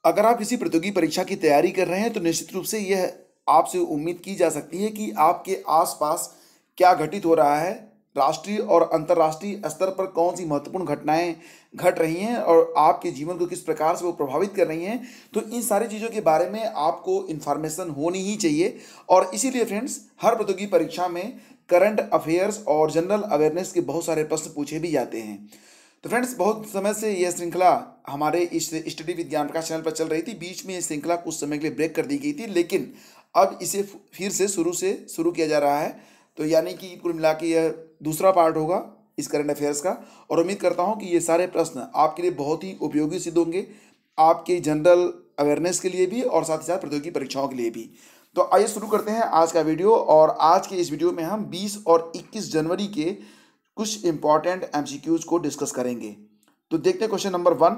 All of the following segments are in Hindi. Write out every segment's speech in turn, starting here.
अगर आप किसी प्रतियोगी परीक्षा की तैयारी कर रहे हैं तो निश्चित रूप से यह आपसे उम्मीद की जा सकती है कि आपके आसपास क्या घटित हो रहा है, राष्ट्रीय और अंतर्राष्ट्रीय स्तर पर कौन सी महत्वपूर्ण घटनाएं घट रही हैं और आपके जीवन को किस प्रकार से वो प्रभावित कर रही हैं। तो इन सारी चीज़ों के बारे में आपको इन्फॉर्मेशन होनी ही चाहिए। और इसीलिए फ्रेंड्स, हर प्रतियोगी परीक्षा में करंट अफेयर्स और जनरल अवेयरनेस के बहुत सारे प्रश्न पूछे भी जाते हैं। तो फ्रेंड्स, बहुत समय से यह श्रृंखला हमारे इस स्टडी विज्ञान प्रकाश चैनल पर चल रही थी। बीच में ये श्रृंखला कुछ समय के लिए ब्रेक कर दी गई थी, लेकिन अब इसे फिर से शुरू किया जा रहा है। तो यानी कि कुल मिला के यह दूसरा पार्ट होगा इस करंट अफेयर्स का। और उम्मीद करता हूँ कि ये सारे प्रश्न आपके लिए बहुत ही उपयोगी सिद्ध होंगे, आपके जनरल अवेयरनेस के लिए भी और साथ ही साथ प्रतियोगी परीक्षाओं के लिए भी। तो आइए शुरू करते हैं आज का वीडियो। और आज के इस वीडियो में हम 20 और 21 जनवरी के कुछ इंपॉर्टेंट एमसीक्यूज को डिस्कस करेंगे। तो देखते हैं क्वेश्चन नंबर 1।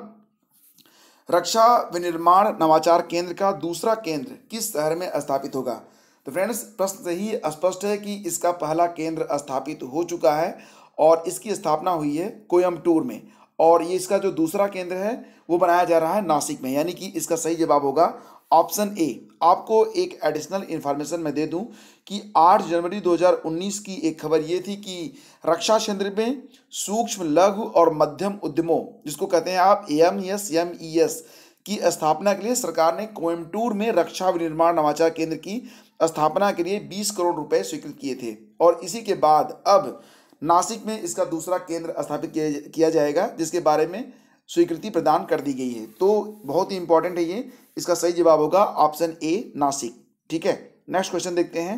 रक्षा विनिर्माण नवाचार केंद्र का दूसरा केंद्र किस शहर में स्थापित होगा? तो फ्रेंड्स, प्रश्न से ही स्पष्ट है कि इसका पहला केंद्र स्थापित हो चुका है और इसकी स्थापना हुई है कोयम्बटूर में। और ये इसका जो दूसरा केंद्र है वो बनाया जा रहा है नासिक में। यानी कि इसका सही जवाब होगा ऑप्शन ए। आपको एक एडिशनल इन्फॉर्मेशन मैं दे दूं कि 8 जनवरी 2019 की एक खबर ये थी कि रक्षा क्षेत्र में सूक्ष्म लघु और मध्यम उद्यमों, जिसको कहते हैं आप एमएसएमईएस, की स्थापना के लिए सरकार ने कोयम्बटूर में रक्षा विनिर्माण नवाचार केंद्र की स्थापना के लिए 20 करोड़ रुपए स्वीकृत किए थे। और इसी के बाद अब नासिक में इसका दूसरा केंद्र स्थापित किया जाएगा, जिसके बारे में स्वीकृति प्रदान कर दी गई है। तो बहुत ही इंपॉर्टेंट है ये। इसका सही जवाब होगा ऑप्शन ए, नासिक। ठीक है, नेक्स्ट क्वेश्चन देखते हैं।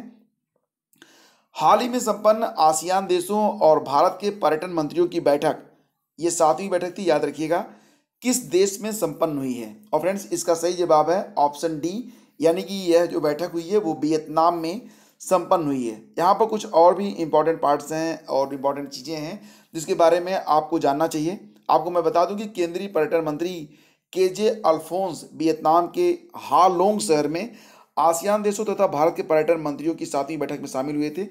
हाल ही में संपन्न आसियान देशों और भारत के पर्यटन मंत्रियों की बैठक, ये 7वीं बैठक थी, याद रखिएगा, किस देश में संपन्न हुई है? और फ्रेंड्स, इसका सही जवाब है ऑप्शन डी, यानी कि यह जो बैठक हुई है वो वियतनाम में संपन्न हुई है। यहाँ पर कुछ और भी इंपॉर्टेंट पार्ट्स हैं और इंपॉर्टेंट चीज़ें हैं जिसके बारे में आपको जानना चाहिए। आपको मैं बता दूं कि केंद्रीय पर्यटन मंत्री केजे अल्फोंस वियतनाम के हालोंग शहर में आसियान देशों तथा भारत के पर्यटन मंत्रियों की 7वीं बैठक में शामिल हुए थे।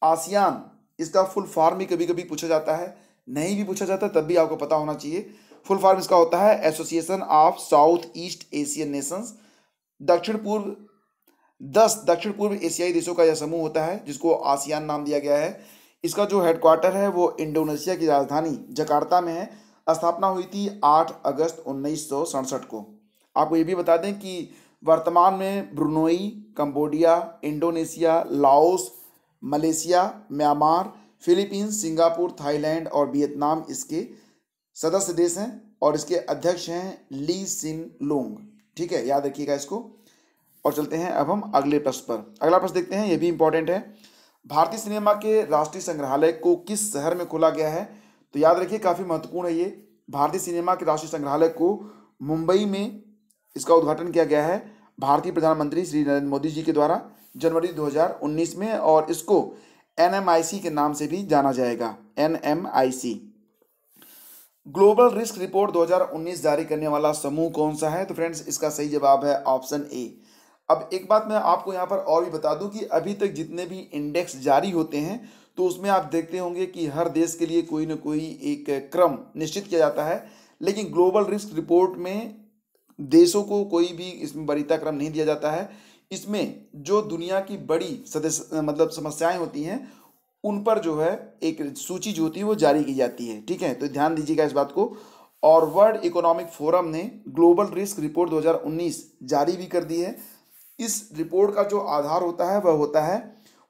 आसियान, इसका फुल फॉर्म भी कभी कभी पूछा जाता है, नहीं भी पूछा जाता तब भी आपको पता होना चाहिए। फुल फॉर्म इसका होता है association of south east Asian Nations. दक्षिण पूर्व एशियाई देशों का यह समूह होता है जिसको आसियान नाम दिया गया है। इसका जो हेडक्वार्टर है वो इंडोनेशिया की राजधानी जकार्ता में है। स्थापना हुई थी 8 अगस्त 1967 को। आपको ये भी बता दें कि वर्तमान में Brunei, Cambodia, Indonesia, Laos, Malaysia, Myanmar, Philippines, Singapore, Thailand और वियतनाम इसके सदस्य देश हैं और इसके अध्यक्ष हैं ली सिन लूंग। ठीक है, याद रखिएगा इसको। और चलते हैं अब हम अगले प्रश्न पर। अगला प्रश्न देखते हैं, ये भी इंपॉर्टेंट है। भारतीय सिनेमा के राष्ट्रीय संग्रहालय को किस शहर में खोला गया है? तो याद रखिए, काफ़ी महत्वपूर्ण है ये। भारतीय सिनेमा के राष्ट्रीय संग्रहालय को मुंबई में इसका उद्घाटन किया गया है भारतीय प्रधानमंत्री श्री नरेंद्र मोदी जी के द्वारा जनवरी 2019 में। और इसको एनएमआईसी के नाम से भी जाना जाएगा, एनएमआईसी। ग्लोबल रिस्क रिपोर्ट 2019 जारी करने वाला समूह कौन सा है? तो फ्रेंड्स, इसका सही जवाब है ऑप्शन ए। अब एक बात मैं आपको यहाँ पर और भी बता दूं कि अभी तक जितने भी इंडेक्स जारी होते हैं तो उसमें आप देखते होंगे कि हर देश के लिए कोई ना कोई एक क्रम निश्चित किया जाता है, लेकिन ग्लोबल रिस्क रिपोर्ट में देशों को कोई भी इसमें वरीयता क्रम नहीं दिया जाता है। इसमें जो दुनिया की बड़ी समस्याएं होती हैं उन पर जो है एक सूची जो होती है वो जारी की जाती है। ठीक है, तो ध्यान दीजिएगा इस बात को। और वर्ल्ड इकोनॉमिक फोरम ने ग्लोबल रिस्क रिपोर्ट 2019 जारी भी कर दी है। इस रिपोर्ट का जो आधार होता है वह होता है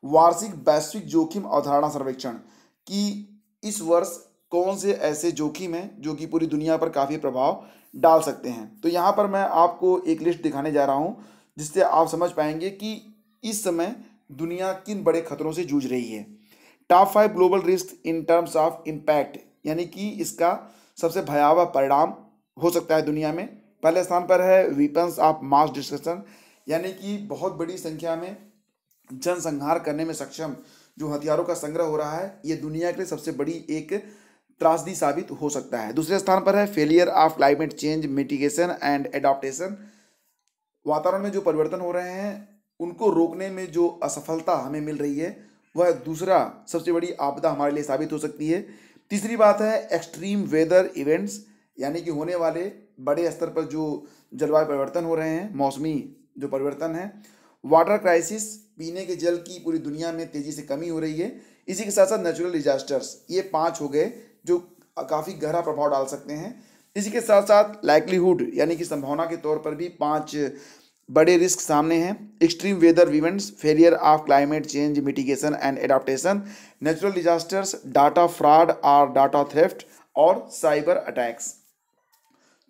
वार्षिक वैश्विक जोखिम अवधारणा सर्वेक्षण, कि इस वर्ष कौन से ऐसे जोखिम हैं जो कि पूरी दुनिया पर काफ़ी प्रभाव डाल सकते हैं। तो यहाँ पर मैं आपको एक लिस्ट दिखाने जा रहा हूँ जिससे आप समझ पाएंगे कि इस समय दुनिया किन बड़े खतरों से जूझ रही है। Top 5 global risk in terms of impact, यानी कि इसका सबसे भयावह परिणाम हो सकता है दुनिया में। पहले स्थान पर है वीपन्स ऑफ मास डिस्ट्रक्शन, यानी कि बहुत बड़ी संख्या में जनसंहार करने में सक्षम जो हथियारों का संग्रह हो रहा है, ये दुनिया के लिए सबसे बड़ी एक त्रासदी साबित हो सकता है। दूसरे स्थान पर है failure of climate change mitigation and adaptation. वातावरण में जो परिवर्तन हो रहे हैं उनको रोकने में जो असफलता हमें मिल रही है वह दूसरा सबसे बड़ी आपदा हमारे लिए साबित हो सकती है। तीसरी बात है एक्सट्रीम वेदर इवेंट्स, यानी कि होने वाले बड़े स्तर पर जो जलवायु परिवर्तन हो रहे हैं, मौसमी जो परिवर्तन है, वाटर क्राइसिस, पीने के जल की पूरी दुनिया में तेजी से कमी हो रही है, इसी के साथ साथ नेचुरल डिजास्टर्स, ये 5 हो गए जो काफ़ी गहरा प्रभाव डाल सकते हैं। इसी के साथ साथ लाइक्लीहुड यानी कि संभावना के तौर पर भी 5 बड़े रिस्क सामने हैं। Extreme weather events, failure of climate change mitigation and adaptation, natural disasters, data fraud और डाटा थेफ्ट और साइबर अटैक्स।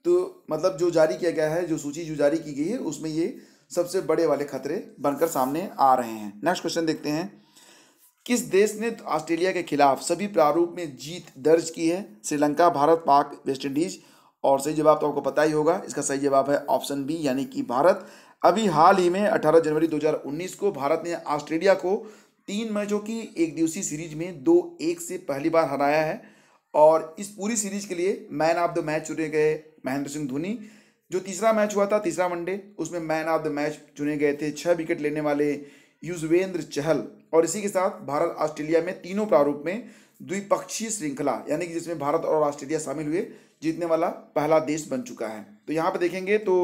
तो मतलब जो जारी किया गया है, जो सूची जो जारी की गई है, उसमें ये सबसे बड़े वाले खतरे बनकर सामने आ रहे हैं। नेक्स्ट क्वेश्चन देखते हैं, किस देश ने ऑस्ट्रेलिया के खिलाफ सभी प्रारूप में जीत दर्ज की है? श्रीलंका, भारत, पाक, वेस्ट इंडीज। और सही जवाब तो आपको पता ही होगा, इसका सही जवाब है ऑप्शन बी यानी कि भारत। अभी हाल ही में 18 जनवरी 2019 को भारत ने ऑस्ट्रेलिया को 3 मैचों की एक दिवसीय सीरीज में 2-1 से पहली बार हराया है। और इस पूरी सीरीज के लिए मैन ऑफ द मैच चुने गए महेंद्र सिंह धोनी। जो तीसरा मैच हुआ था, तीसरा वनडे, उसमें मैन ऑफ द मैच चुने गए थे 6 विकेट लेने वाले युजवेंद्र चहल। और इसी के साथ भारत ऑस्ट्रेलिया में तीनों प्रारूप में द्विपक्षीय श्रृंखला यानी कि जिसमें भारत और ऑस्ट्रेलिया शामिल हुए, जीतने वाला पहला देश बन चुका है। तो यहाँ पे देखेंगे तो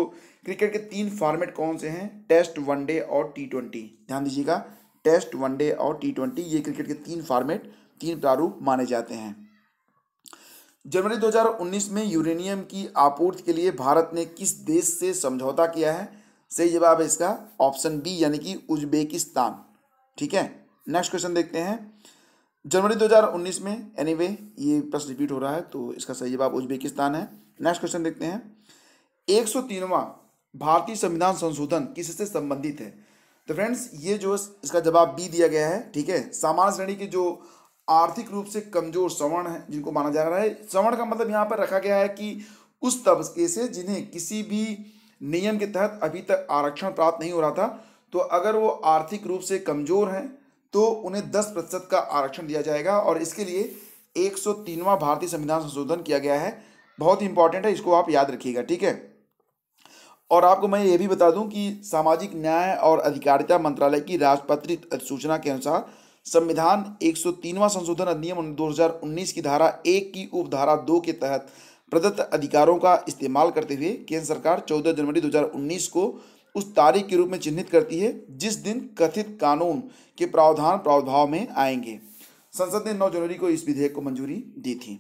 क्रिकेट के 3 फॉर्मेट कौन से हैं? टेस्ट, वनडे और T20। ध्यान दीजिएगा, टेस्ट, वनडे और T20, ये क्रिकेट के 3 फॉर्मेट, 3 प्रारूप माने जाते हैं। जनवरी 2019 में यूरेनियम की आपूर्ति के लिए भारत ने किस देश से समझौता किया है? सही जवाब है इसका ऑप्शन बी यानी कि उज्बेकिस्तान। ठीक है, नेक्स्ट क्वेश्चन देखते हैं। जनवरी 2019 में, एनीवे ये प्रश्न रिपीट हो रहा है, तो इसका सही जवाब उज्बेकिस्तान है। नेक्स्ट क्वेश्चन देखते हैं, 103वां भारतीय संविधान संशोधन किससे संबंधित है? तो फ्रेंड्स, ये जो इसका जवाब बी दिया गया है। ठीक है, सामान्य श्रेणी के जो आर्थिक रूप से कमजोर सवर्ण है, जिनको माना जा रहा है, सवर्ण का मतलब यहाँ पर रखा गया है कि उस तबके से जिन्हें किसी भी नियम के तहत अभी तक आरक्षण प्राप्त नहीं हो रहा था, तो अगर वो आर्थिक रूप से कमजोर हैं तो उन्हें 10% का आरक्षण दिया जाएगा। और इसके लिए 103वां भारतीय संविधान संशोधन किया गया है। बहुत ही इंपॉर्टेंट है, इसको आप याद रखिएगा। ठीक है, और आपको मैं ये भी बता दूं कि सामाजिक न्याय और अधिकारिता मंत्रालय की राजपत्रित अधिसूचना के अनुसार संविधान 103वां संशोधन अधिनियम 2019 की धारा 1 की उपधारा 2 के तहत प्रदत्त अधिकारों का इस्तेमाल करते हुए केंद्र सरकार 14 जनवरी 2019 को उस तारीख के रूप में चिन्हित करती है जिस दिन कथित कानून के प्रावधान प्रावधाव में आएंगे। संसद ने 9 जनवरी को इस विधेयक को मंजूरी दी थी।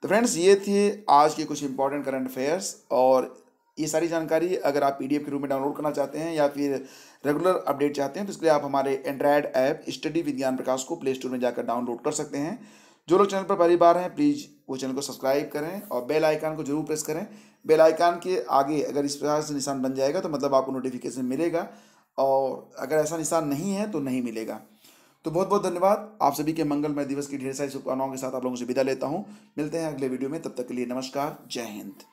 तो फ्रेंड्स, ये थे आज के कुछ इंपॉर्टेंट करंट अफेयर्स। और ये सारी जानकारी अगर आप PDF के रूप में डाउनलोड करना चाहते हैं या फिर रेगुलर अपडेट चाहते हैं, तो इसके लिए आप हमारे एंड्रॉयड ऐप स्टडी विद ज्ञान प्रकाश को प्ले स्टोर में जाकर डाउनलोड कर सकते हैं। जो लोग चैनल पर पहली बार हैं, प्लीज़ वो चैनल को सब्सक्राइब करें और बेल आइकन को जरूर प्रेस करें। बेल आइकन के आगे अगर इस प्रकार से निशान बन जाएगा तो मतलब आपको नोटिफिकेशन मिलेगा, और अगर ऐसा निशान नहीं है तो नहीं मिलेगा। तो बहुत बहुत धन्यवाद। आप सभी के मंगलमय दिवस की ढेर सारी शुभकामनाओं के साथ आप लोगों से विदा लेता हूँ। मिलते हैं अगले वीडियो में, तब तक के लिए नमस्कार, जय हिंद।